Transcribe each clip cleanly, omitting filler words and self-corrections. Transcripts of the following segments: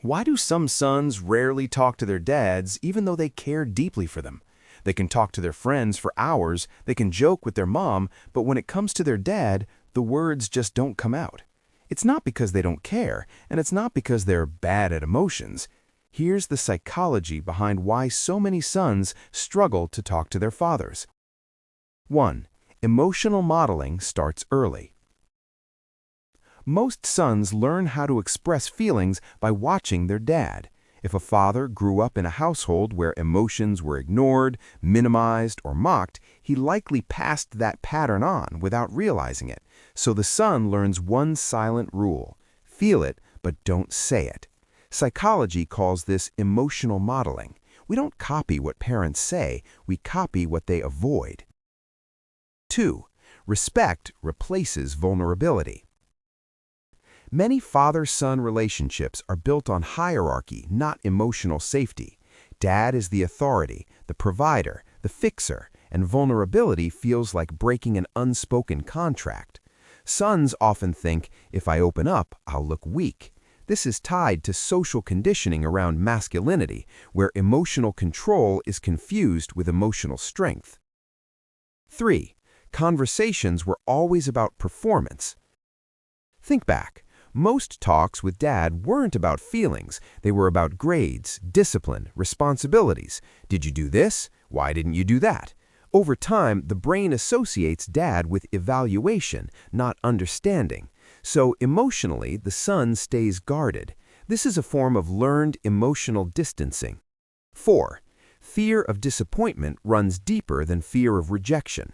Why do some sons rarely talk to their dads even though they care deeply for them? They can talk to their friends for hours, they can joke with their mom, but when it comes to their dad, the words just don't come out. It's not because they don't care, and it's not because they're bad at emotions. Here's the psychology behind why so many sons struggle to talk to their fathers. 1. Emotional modeling starts early. Most sons learn how to express feelings by watching their dad. If a father grew up in a household where emotions were ignored, minimized, or mocked, he likely passed that pattern on without realizing it. So the son learns one silent rule: feel it, but don't say it. Psychology calls this emotional modeling. We don't copy what parents say, we copy what they avoid. 2. Respect replaces vulnerability. Many father-son relationships are built on hierarchy, not emotional safety. Dad is the authority, the provider, the fixer, and vulnerability feels like breaking an unspoken contract. Sons often think, if I open up, I'll look weak. This is tied to social conditioning around masculinity, where emotional control is confused with emotional strength. 3. Conversations were always about performance. Think back. Most talks with dad weren't about feelings. They were about grades, discipline, responsibilities. Did you do this? Why didn't you do that? Over time, the brain associates dad with evaluation, not understanding. So emotionally, the son stays guarded. This is a form of learned emotional distancing. 4. Fear of disappointment runs deeper than fear of rejection.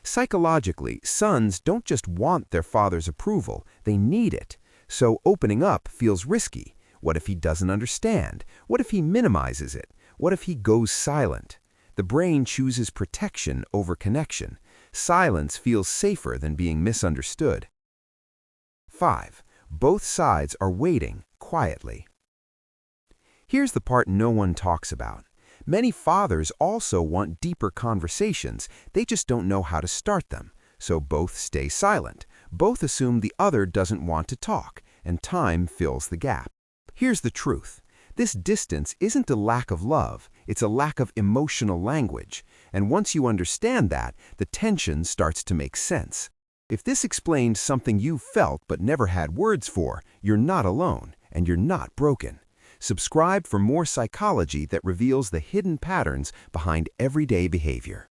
Psychologically, sons don't just want their father's approval, they need it. So opening up feels risky. What if he doesn't understand? What if he minimizes it? What if he goes silent? The brain chooses protection over connection. Silence feels safer than being misunderstood. 5. Both sides are waiting quietly. Here's the part no one talks about. Many fathers also want deeper conversations, they just don't know how to start them. So both stay silent. Both assume the other doesn't want to talk, and time fills the gap. Here's the truth. This distance isn't a lack of love, it's a lack of emotional language. And once you understand that, the tension starts to make sense. If this explained something you felt but never had words for, you're not alone, and you're not broken. Subscribe for more psychology that reveals the hidden patterns behind everyday behavior.